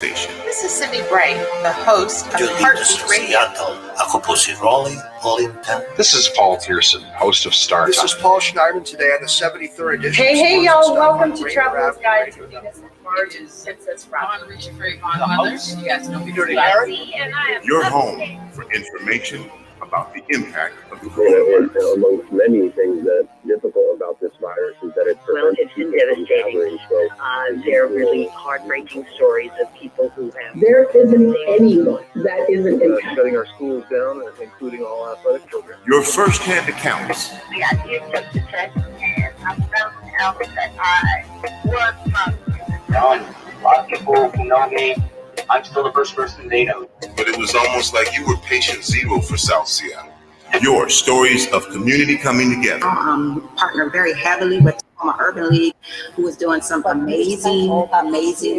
Station. This is Cindy Bray, the host of Heartbeat Radio. This is Paul Thierson, host of Star This Time. is Paul Schneiderman today on the 73rd edition. Hey, y'all! Welcome to Rainier Travelers Avenue Guide to Radio Venus and Mars and Princess Robin. On reaching for your godmothers. You guys know me. Carey? Your home for information about the impact of the And coronavirus. amongst many things that's difficult about this virus is that it prevents it's been people from devastating. traveling. So There are really heartbreaking stories of people who have. There isn't anyone that isn't impacted. shutting our schools down, including all athletic programs. Your firsthand accounts. Yeah, you took the test, and I found out that I was positive. A lot of people who know me, I'm still the first person they know. But it was almost like you were patient zero for South Seattle. Your stories of community coming together. Partner very heavily with Tacoma Urban League, who is doing some amazing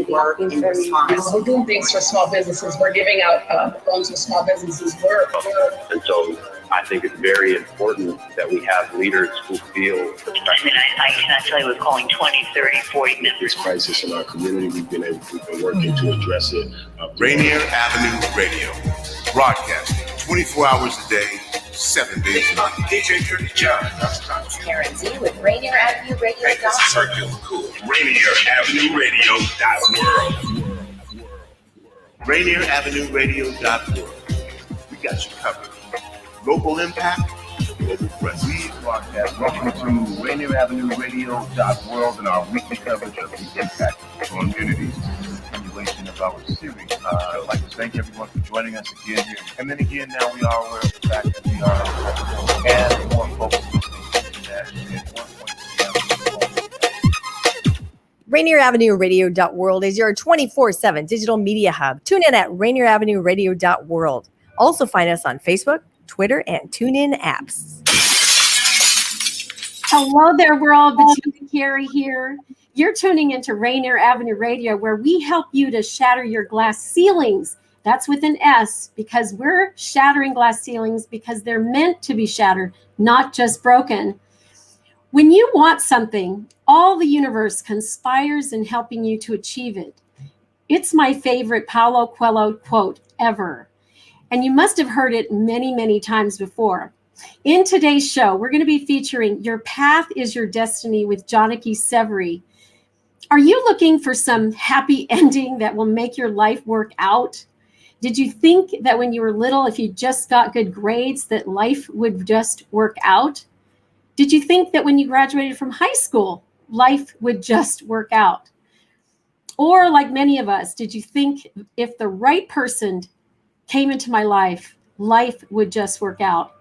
work in response. We're doing things for small businesses. We're giving out loans for small businesses. And so I think it's very important that we have leaders who feel the I mean, I cannot tell you we're calling 20, 30, 40 this members. crisis in our community. We've been working to address it. Rainier Avenue Radio. Broadcasting 24 hours a day, 7 days a week. DJ Dirty John. Karen Z with Rainier Avenue Radio. Hey, this is Circular Cool. Rainier Avenue Radio.world. Rainier Avenue Radio.world. We got you covered. Local impact, global presence. We broadcast. Welcome to Rainier Avenue Radio.world and our weekly coverage of the impact on communities. This is a continuation of our series. I'd like to thank everyone for joining us again here. And then again, now we are aware of the fact that we are and more folks listening to that at 1.3. Rainier Avenue Radio.world is your 24/7 digital media hub. Tune in at Rainier Avenue Radio.world. Also find us on Facebook, Twitter, and TuneIn apps. Hello there, world. Bettina, Carey here. You're tuning into Rainier Avenue Radio, where we help you to shatter your glass ceilings. That's with an S, because we're shattering glass ceilings because they're meant to be shattered, not just broken. When you want something, all the universe conspires in helping you to achieve it. It's my favorite Paulo Coelho quote ever. And you must have heard it many, many times before. In today's show, we're going to be featuring Your Path is Your Destiny with Janaki Severy. Are you looking for some happy ending that will make your life work out? Did you think that when you were little, if you just got good grades, that life would just work out? Did you think that when you graduated from high school, life would just work out? Or like many of us, did you think if the right person came into my life, life would just work out?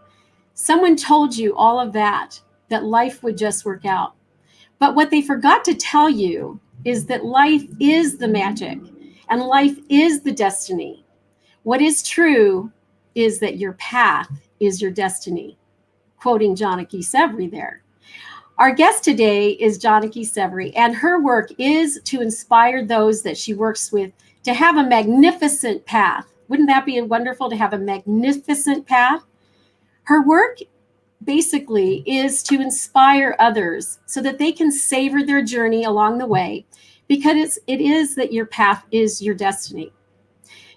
Someone told you all of that life would just work out. But what they forgot to tell you is that life is the magic and life is the destiny. What is true is that your path is your destiny. Quoting Janaki Severy there. Our guest today is Janaki Severy, and her work is to inspire those that she works with to have a magnificent path. Wouldn't that be wonderful to have a magnificent path? Her work basically is to inspire others so that they can savor their journey along the way, because it is that your path is your destiny.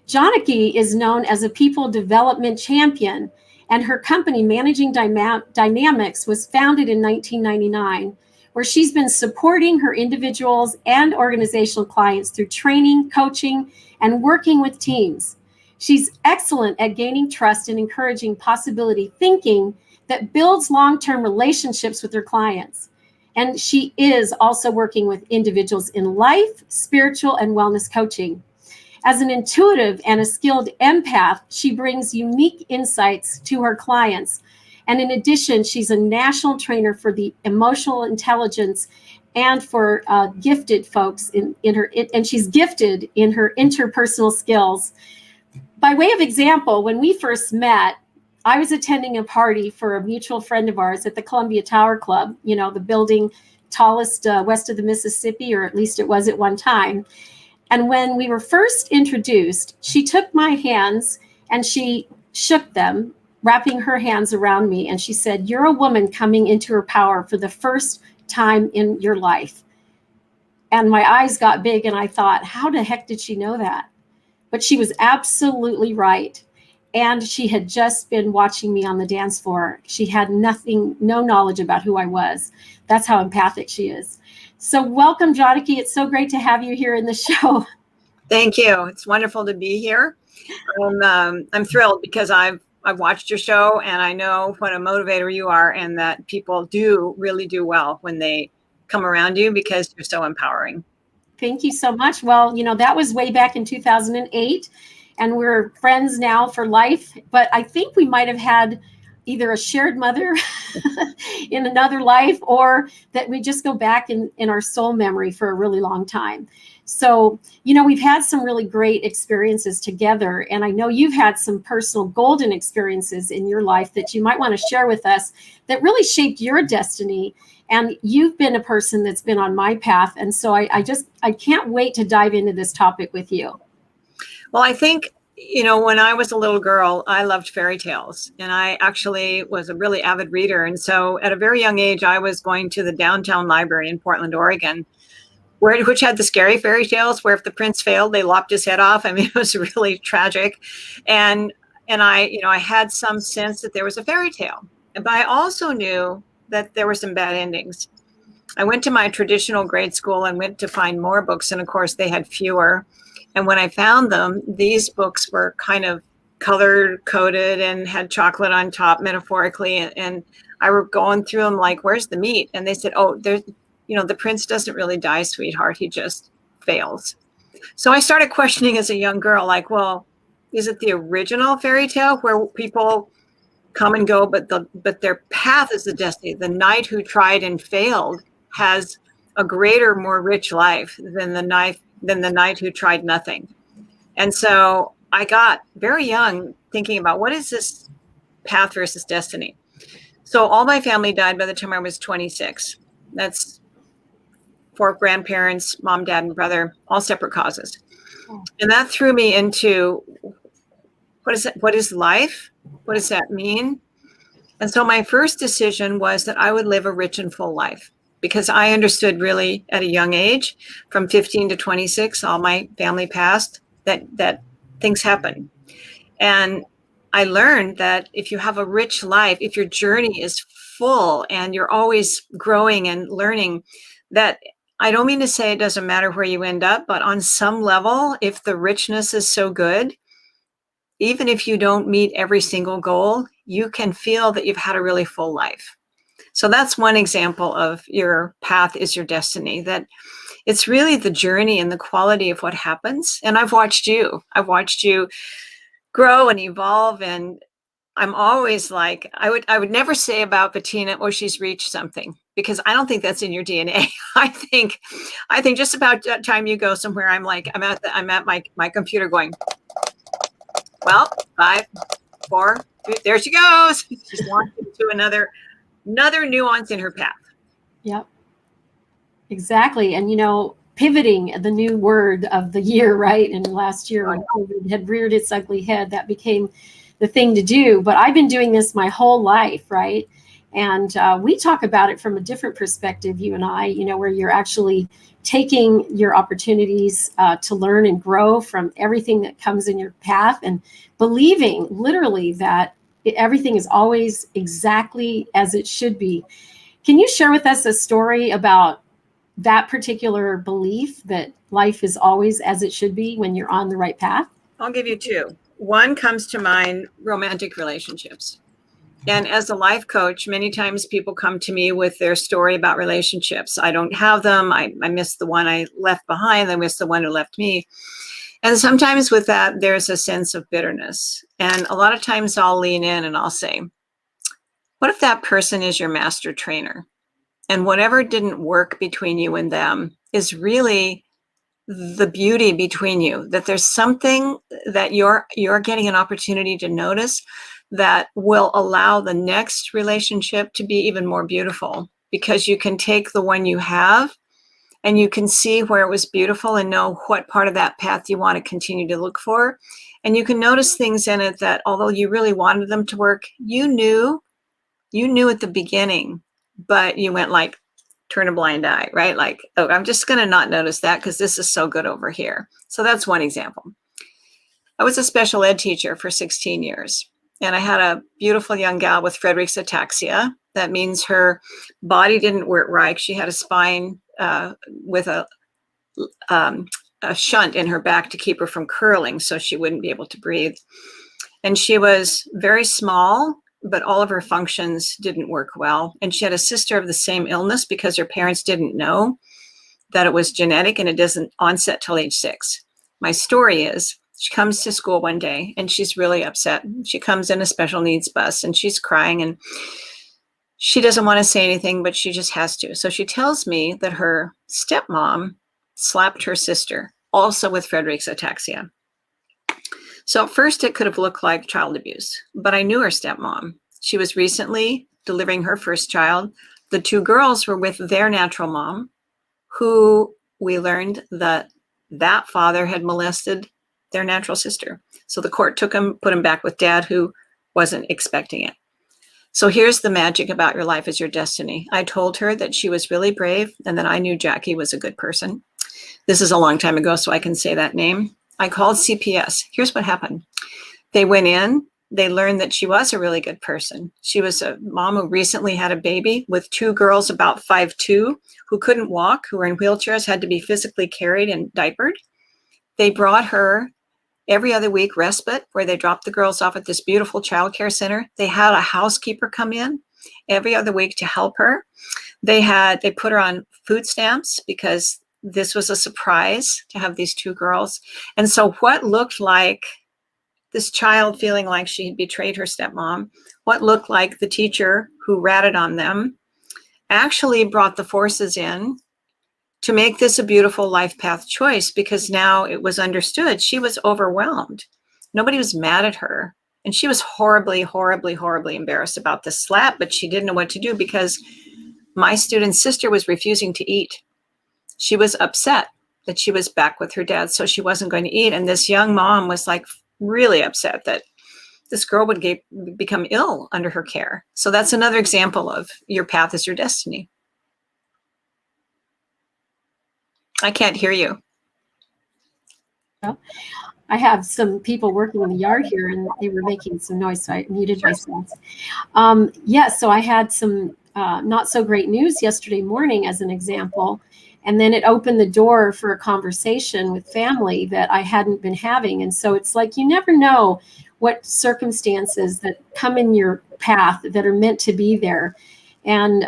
Janaki is known as a people development champion, and her company, Managing Dynamics, was founded in 1999, where she's been supporting her individuals and organizational clients through training, coaching, and working with teams. She's excellent at gaining trust and encouraging possibility thinking that builds long-term relationships with her clients. And she is also working with individuals in life, spiritual, and wellness coaching. As an intuitive and a skilled empath, she brings unique insights to her clients. And in addition, she's a national trainer for the emotional intelligence and for gifted folks and she's gifted in her interpersonal skills. By way of example, when we first met, I was attending a party for a mutual friend of ours at the Columbia Tower Club, the building tallest west of the Mississippi, or at least it was at one time. And when we were first introduced, she took my hands and she shook them, wrapping her hands around me. And she said, "You're a woman coming into her power for the first time in your life." And my eyes got big and I thought, how the heck did she know that? but she was absolutely right. And she had just been watching me on the dance floor. She had no knowledge about who I was. That's how empathic she is. So welcome, Jodiki. It's so great to have you here in the show. Thank you. It's wonderful to be here. I'm thrilled because I've watched your show and I know what a motivator you are, and that people really do well when they come around you because you're so empowering. Thank you so much. Well, that was way back in 2008. And we're friends now for life. But I think we might have had either a shared mother in another life, or that we just go back in our soul memory for a really long time. So, we've had some really great experiences together. And I know you've had some personal golden experiences in your life that you might want to share with us that really shaped your destiny. And you've been a person that's been on my path. And so I can't wait to dive into this topic with you. Well, I think, when I was a little girl, I loved fairy tales, and I actually was a really avid reader. And so at a very young age, I was going to the downtown library in Portland, Oregon, which had the scary fairy tales where if the prince failed, they lopped his head off. I mean, it was really tragic. And I had some sense that there was a fairy tale, but I also knew that there were some bad endings. I went to my traditional grade school and went to find more books. And of course, they had fewer. And when I found them, these books were kind of color-coded and had chocolate on top, metaphorically. And I were going through them like, where's the meat? And they said, oh, there's, the prince doesn't really die, sweetheart. He just fails. So I started questioning as a young girl, like, well, is it the original fairy tale where people come and go, but their path is the destiny? The knight who tried and failed has a greater, more rich life than the knight who tried nothing. And so I got very young thinking about, what is this path versus destiny? So all my family died by the time I was 26. That's 4 grandparents, mom, dad, and brother, all separate causes. And that threw me into, what is life? What does that mean? And so my first decision was that I would live a rich and full life, because I understood really at a young age, from 15 to 26, all my family passed, that things happen. And I learned that if you have a rich life, if your journey is full and you're always growing and learning, that I don't mean to say it doesn't matter where you end up, but on some level, if the richness is so good, even if you don't meet every single goal, you can feel that you've had a really full life. So that's one example of your path is your destiny, that it's really the journey and the quality of what happens. And I've watched you grow and evolve. And I'm always like, I would never say about Bettina, oh, she's reached something, because I don't think that's in your DNA. I think just about that time you go somewhere, I'm like, I'm at my computer going, well, 5, 4, 3, there she goes. She's walking to another nuance in her path. Yep, exactly. And, pivoting, the new word of the year, right? And last year when COVID had reared its ugly head, that became the thing to do. But I've been doing this my whole life, right? And we talk about it from a different perspective, you and I, where you're actually taking your opportunities to learn and grow from everything that comes in your path, and believing literally that everything is always exactly as it should be. Can you share with us a story about that particular belief that life is always as it should be when you're on the right path? I'll give you 2. One comes to mind, romantic relationships. And as a life coach, many times people come to me with their story about relationships. I don't have them. I miss the one I left behind. I miss the one who left me. And sometimes with that, there's a sense of bitterness. And a lot of times I'll lean in and I'll say, what if that person is your master trainer? And whatever didn't work between you and them is really the beauty between you, that there's something that you're getting an opportunity to notice that will allow the next relationship to be even more beautiful, because you can take the one you have and you can see where it was beautiful and know what part of that path you want to continue to look for. And you can notice things in it that, although you really wanted them to work, you knew at the beginning, but you went like, turn a blind eye, right? Like, oh, I'm just going to not notice that because this is so good over here. So that's one example. I was a special ed teacher for 16 years. And I had a beautiful young gal with Friedreich's ataxia. That means her body didn't work right. She had a spine with a shunt in her back to keep her from curling so she wouldn't be able to breathe. And she was very small, but all of her functions didn't work well. And she had a sister of the same illness because her parents didn't know that it was genetic and it doesn't onset till age 6. My story is, she comes to school one day and she's really upset. She comes in a special needs bus and she's crying and she doesn't want to say anything, but she just has to. So she tells me that her stepmom slapped her sister, also with Friedreich's ataxia. So at first it could have looked like child abuse, but I knew her stepmom. She was recently delivering her first child. The 2 girls were with their natural mom, who we learned that father had molested their natural sister. So the court took him, put him back with dad, who wasn't expecting it. So here's the magic about your life is your destiny. I told her that she was really brave and that I knew Jackie was a good person. This is a long time ago, so I can say that name. I called CPS. Here's what happened. They went in, they learned that she was a really good person. She was a mom who recently had a baby with 2 girls about 5'2", who couldn't walk, who were in wheelchairs, had to be physically carried and diapered. They brought her every other week respite, where they dropped the girls off at this beautiful childcare center. They had a housekeeper come in every other week to help her. They put her on food stamps because this was a surprise to have these 2 girls. And so what looked like this child feeling like she had betrayed her stepmom, what looked like the teacher who ratted on them, actually brought the forces in to make this a beautiful life path choice, because now it was understood she was overwhelmed. Nobody was mad at her. And she was horribly, horribly, horribly embarrassed about the slap, but she didn't know what to do because my student's sister was refusing to eat. She was upset that she was back with her dad, so she wasn't going to eat. And this young mom was like really upset that this girl would become ill under her care. So that's another example of your path is your destiny. I can't hear you. I have some people working in the yard here and they were making some noise, so I muted myself. So I had some not so great news yesterday morning as an example. And then it opened the door for a conversation with family that I hadn't been having. And so it's like, you never know what circumstances that come in your path that are meant to be there. And,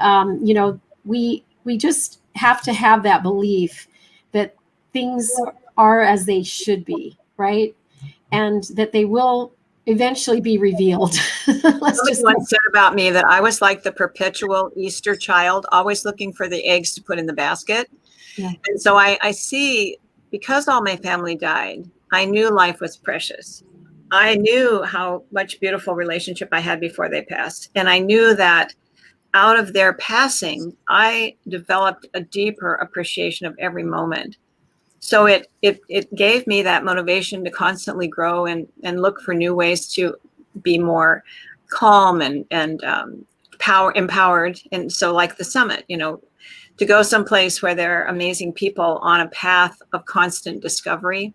we just have to have that belief that things are as they should be, right? And that they will eventually be revealed. Somebody once said about me that I was like the perpetual Easter child, always looking for the eggs to put in the basket. Yeah. And so I see, because all my family died, I knew life was precious. I knew how much beautiful relationship I had before they passed. And I knew that out of their passing, I developed a deeper appreciation of every moment. So it gave me that motivation to constantly grow and look for new ways to be more calm and empowered. And so like the summit, to go someplace where there are amazing people on a path of constant discovery,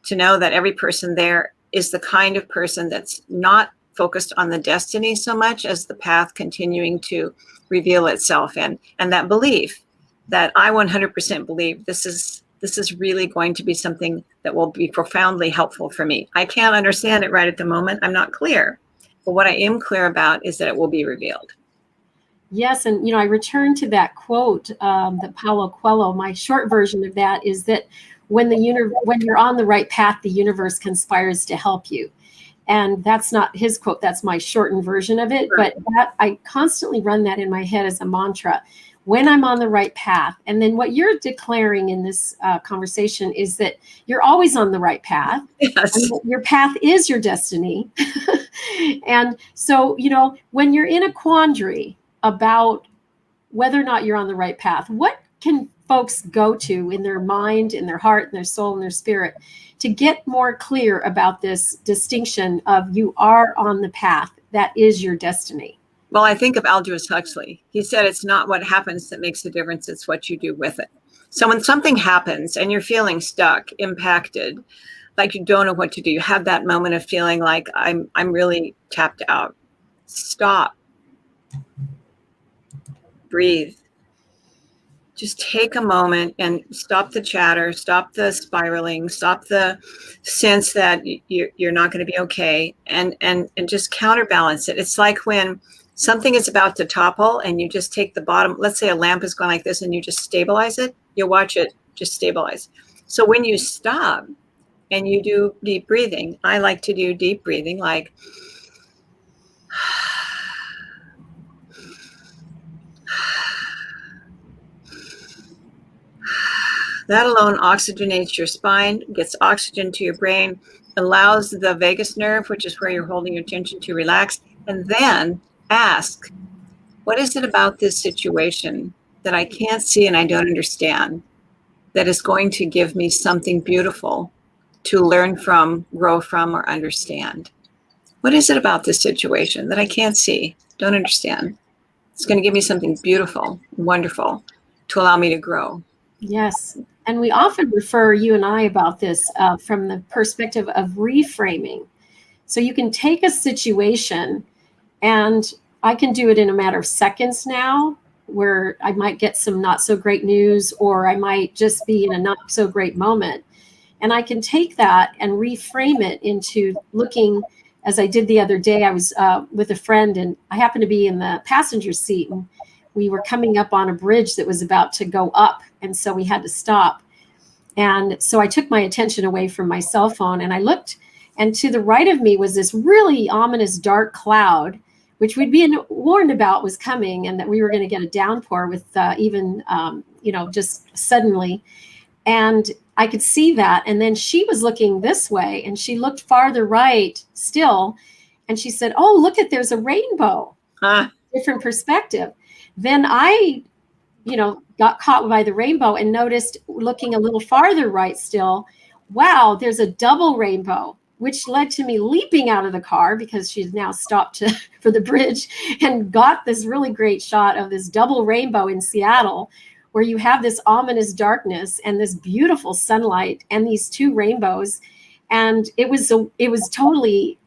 to know that every person there is the kind of person that's not focused on the destiny so much as the path continuing to reveal itself, and that belief that I 100% believe this is really going to be something that will be profoundly helpful for me. I can't understand it right at the moment. I'm not clear. But what I am clear about is that it will be revealed. Yes. And, I return to that quote that Paulo Coelho, my short version of that is that when you're on the right path, the universe conspires to help you. And that's not his quote. That's my shortened version of it. But I constantly run that in my head as a mantra. When I'm on the right path. And then what you're declaring in this conversation is that you're always on the right path. Yes. And your path is your destiny. And so, when you're in a quandary about whether or not you're on the right path, what can folks go to in their mind, in their heart, in their soul, in their spirit to get more clear about this distinction of you are on the path that is your destiny? Well, I think of Aldous Huxley. He said it's not what happens that makes a difference, it's what you do with it. So when something happens and you're feeling stuck, impacted, like you don't know what to do. You have that moment of feeling like I'm really tapped out. Stop. Breathe. Just take a moment and stop the chatter, stop the spiraling, stop the sense that you're not going to be okay, and just counterbalance it. It's like when something is about to topple and you just take the bottom, let's say a lamp is going like this and you just stabilize it, you'll watch it just stabilize. So when you stop and you do deep breathing, I like to do deep breathing like that alone oxygenates your spine, gets oxygen to your brain, allows the vagus nerve, which is where you're holding your attention, to relax, and then ask, what is it about this situation that I can't see and I don't understand that is going to give me something beautiful to learn from, grow from, or understand? What is it about this situation that I can't see, don't understand? It's going to give me something beautiful, wonderful to allow me to grow. Yes. And we often refer, you and I, about this from the perspective of reframing. So you can take a situation, and I can do it in a matter of seconds now, where I might get some not so great news, or I might just be in a not so great moment. And I can take that and reframe it into looking, as I did the other day. I was with a friend, and I happened to be in the passenger seat, and we were coming up on a bridge that was about to go up. And so we had to stop. And so I took my attention away from my cell phone, and I looked, and to the right of me was this really ominous dark cloud, which we'd been warned about was coming, and that we were going to get a downpour with just suddenly. And I could see that. And then she was looking this way, and she looked farther right still. And she said, oh, look there's a rainbow. Different perspective. Then I, got caught by the rainbow and noticed, looking a little farther right still, wow, there's a double rainbow, which led to me leaping out of the car, because she's now stopped for the bridge, and got this really great shot of this double rainbow in Seattle, where you have this ominous darkness and this beautiful sunlight and these two rainbows. And it was totally,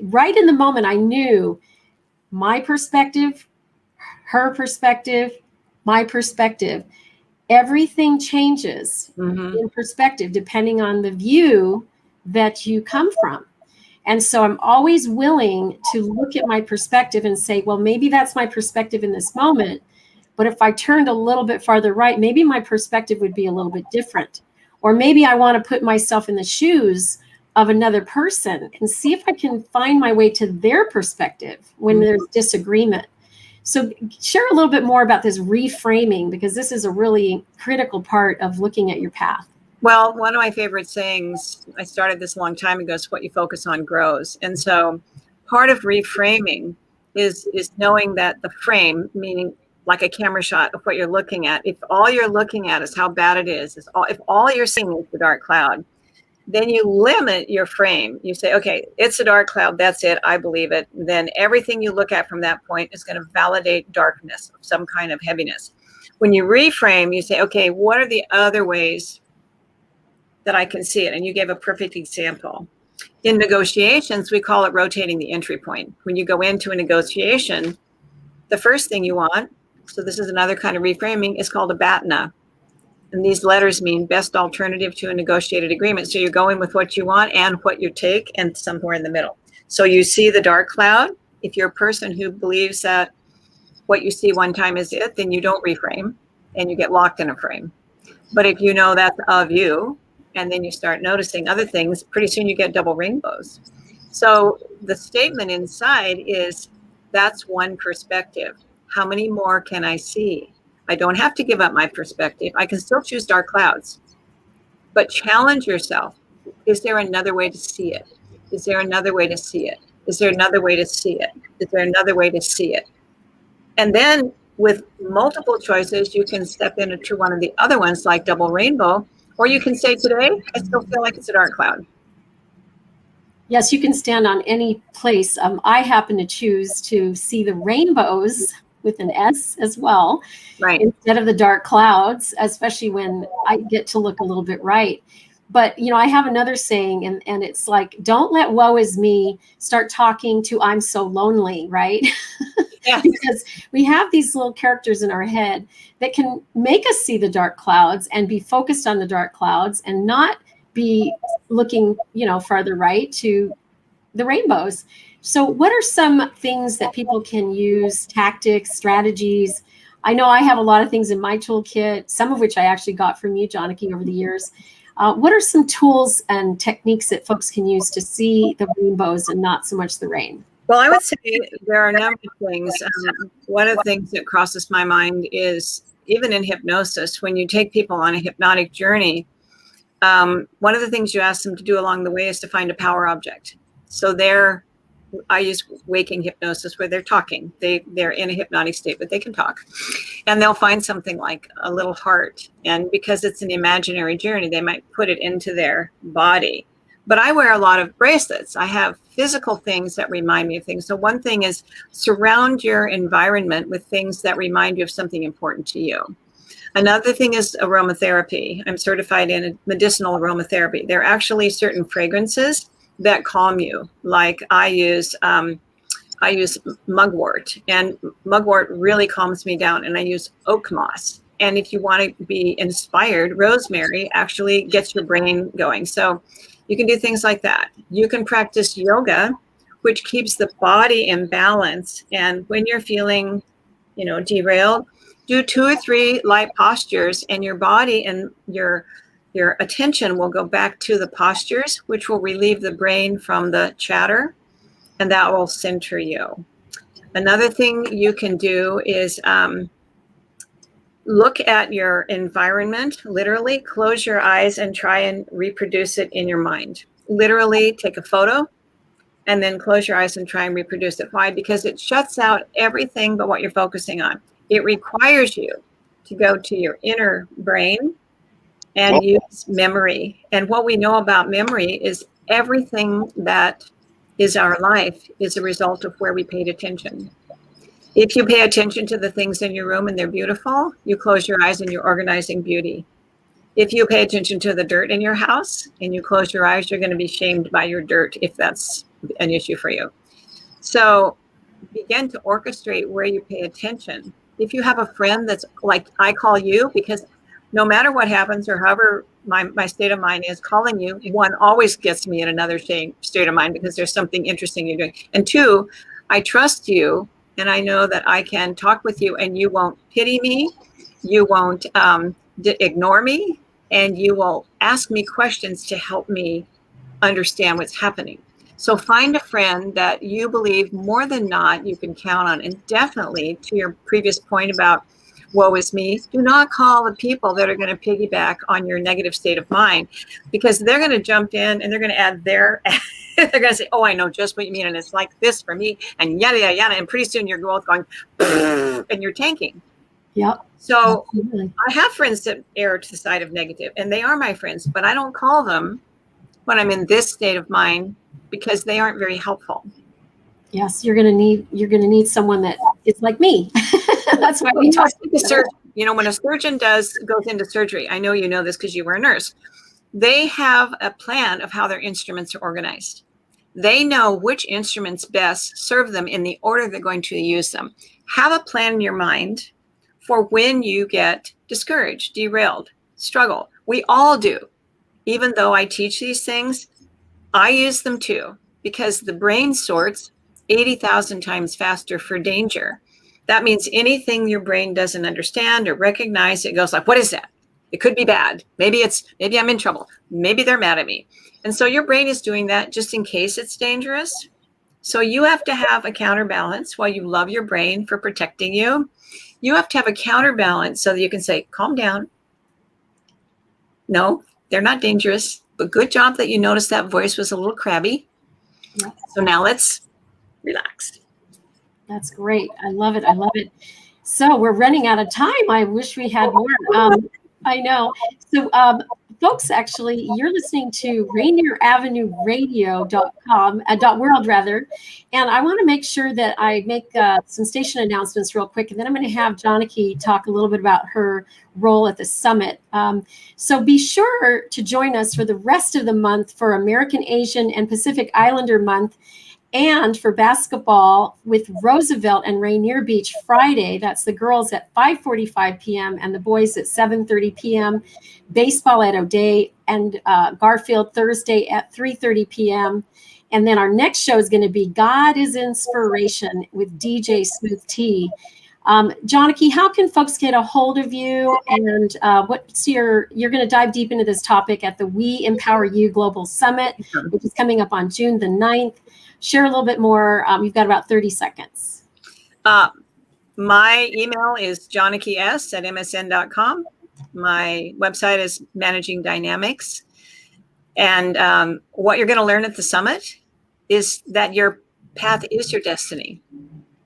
right in the moment, I knew my perspective, her perspective, my perspective, everything changes in perspective depending on the view that you come from. And so I'm always willing to look at my perspective and say, well, maybe that's my perspective in this moment, but if I turned a little bit farther right, maybe my perspective would be a little bit different. Or maybe I want to put myself in the shoes of another person and see if I can find my way to their perspective when there's disagreement. So share a little bit more about this reframing, because this is a really critical part of looking at your path. Well, one of my favorite sayings, I started this a long time ago, is what you focus on grows. And so part of reframing is knowing that the frame, meaning like a camera shot of what you're looking at, if all you're looking at is how bad it is, if all you're seeing is the dark cloud, then you limit your frame. You say, okay, it's a dark cloud. That's it. I believe it. Then everything you look at from that point is going to validate darkness, some kind of heaviness. When you reframe, you say, okay, what are the other ways that I can see it? And you gave a perfect example. In negotiations, we call it rotating the entry point. When you go into a negotiation, the first thing you want, so this is another kind of reframing, is called a BATNA. And these letters mean best alternative to a negotiated agreement. So you're going with what you want and what you take, and somewhere in the middle. So you see the dark cloud. If you're a person who believes that what you see one time is it, then you don't reframe and you get locked in a frame. But if you know that's of you, and then you start noticing other things, pretty soon you get double rainbows. So the statement inside is, that's one perspective. How many more can I see? I don't have to give up my perspective. I can still choose dark clouds, but challenge yourself. Is there another way to see it? Is there another way to see it? Is there another way to see it? Is there another way to see it? And then with multiple choices, you can step into one of the other ones, like double rainbow, or you can say, today, I still feel like it's a dark cloud. Yes, you can stand on any place. I happen to choose to see the rainbows with an S as well, right, instead of the dark clouds, especially when I get to look a little bit right. But, I have another saying, and it's like, don't let woe is me start talking to I'm so lonely, right? Yeah. Because we have these little characters in our head that can make us see the dark clouds and be focused on the dark clouds and not be looking, farther right to the rainbows. So what are some things that people can use, tactics, strategies? I know I have a lot of things in my toolkit, some of which I actually got from you, Johnny, over the years. What are some tools and techniques that folks can use to see the rainbows and not so much the rain? Well, I would say there are a number of things. One of the things that crosses my mind is even in hypnosis, when you take people on a hypnotic journey, one of the things you ask them to do along the way is to find a power object. So I use waking hypnosis where they're talking. They're in a hypnotic state, but they can talk. And they'll find something like a little heart. And because it's an imaginary journey, they might put it into their body. But I wear a lot of bracelets. I have physical things that remind me of things. So one thing is surround your environment with things that remind you of something important to you. Another thing is aromatherapy. I'm certified in medicinal aromatherapy. There are actually certain fragrances that calm you. Like I use mugwort, and mugwort really calms me down, and I use oak moss. And if you want to be inspired, rosemary actually gets your brain going. So you can do things like that. You can practice yoga, which keeps the body in balance. And when you're feeling, derailed, do 2 or 3 light postures, and your body and your attention will go back to the postures, which will relieve the brain from the chatter, and that will center you. Another thing you can do is look at your environment, literally close your eyes and try and reproduce it in your mind. Literally take a photo and then close your eyes and try and reproduce it. Why? Because it shuts out everything but what you're focusing on. It requires you to go to your inner brain and use memory. And what we know about memory is everything that is our life is a result of where we paid attention. If you pay attention to the things in your room and they're beautiful, you close your eyes and you're organizing beauty. If you pay attention to the dirt in your house and you close your eyes, you're going to be shamed by your dirt if that's an issue for you. So begin to orchestrate where you pay attention. If you have a friend that's like I call you, because no matter what happens or however my state of mind is, calling you, 1, always gets me in another state of mind because there's something interesting you're doing. And 2, I trust you. And I know that I can talk with you and you won't pity me, you won't ignore me, and you will ask me questions to help me understand what's happening. So find a friend that you believe more than not you can count on. And definitely, to your previous point about woe is me, do not call the people that are going to piggyback on your negative state of mind, because they're going to jump in and they're going to add their they're going to say, oh, I know just what you mean. And it's like this for me and yada, yada, yada. And pretty soon you're both going and you're tanking. Yep. So absolutely. I have friends that err to the side of negative, and they are my friends, but I don't call them when I'm in this state of mind because they aren't very helpful. Yes, you're going to need someone that is like me. That's why we talk to surgeon. When a surgeon goes into surgery, I know you know this because you were a nurse. They have a plan of how their instruments are organized. They know which instruments best serve them in the order they're going to use them. Have a plan in your mind for when you get discouraged, derailed, struggle. We all do. Even though I teach these things, I use them too, because the brain sorts 80,000 times faster for danger. That means anything your brain doesn't understand or recognize, it goes like, what is that? It could be bad. Maybe I'm in trouble. Maybe they're mad at me. And so your brain is doing that just in case it's dangerous. So you have to have a counterbalance. While you love your brain for protecting you, you have to have a counterbalance so that you can say, calm down. No, they're not dangerous, but good job that you noticed that voice was a little crabby. Yeah. So now let's relax. That's great. I love it. I love it. So we're running out of time. I wish we had more. I know. So, folks, actually, you're listening to Rainier Avenue Radio.com, .world rather. And I want to make sure that I make some station announcements real quick. And then I'm going to have Janaki talk a little bit about her role at the summit. So be sure to join us for the rest of the month for American, Asian, and Pacific Islander Month. And for basketball with Roosevelt and Rainier Beach Friday, that's the girls at 5:45 p.m. and the boys at 7:30 p.m. Baseball at O'Day and Garfield Thursday at 3:30 p.m. And then our next show is going to be God is Inspiration with DJ Smooth T. Janaki, how can folks get a hold of you? And you're going to dive deep into this topic at the We Empower You Global Summit, which is coming up on June the 9th. Share a little bit more. You've got about 30 seconds. My email is janakis@msn.com. My website is Managing Dynamics. And what you're going to learn at the summit is that your path is your destiny.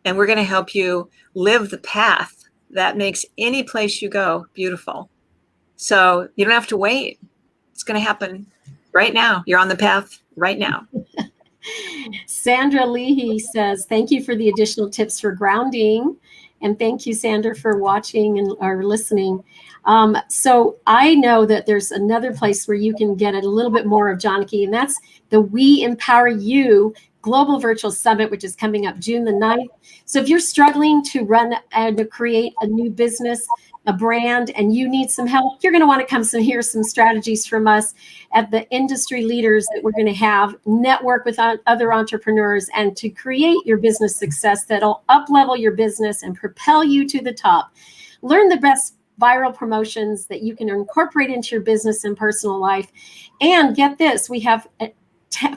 And we're going to help you live the path that makes any place you go beautiful. So you don't have to wait. It's going to happen right now. You're on the path right now. Sandra Leahy says, thank you for the additional tips for grounding. And thank you, Sandra, for watching or listening. So I know that there's another place where you can get a little bit more of Janaki, and that's the We Empower You Global Virtual Summit, which is coming up June the 9th. So if you're struggling to run and to create a new business, a brand, and you need some help, you're going to want to come hear some strategies from us at the industry leaders that we're going to have, network with other entrepreneurs, and to create your business success that'll up-level your business and propel you to the top. Learn the best viral promotions that you can incorporate into your business and personal life. And get this, we have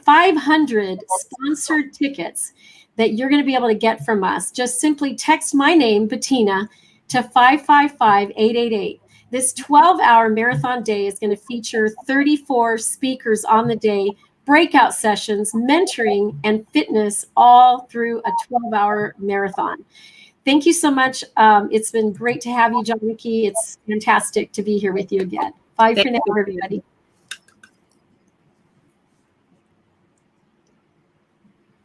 500 sponsored tickets that you're going to be able to get from us. Just simply text my name, Bettina, to 555-888. This 12-hour marathon day is going to feature 34 speakers on the day, breakout sessions, mentoring, and fitness all through a 12-hour marathon. Thank you so much. It's been great to have you, Janaki. It's fantastic to be here with you again. Bye for now, everybody.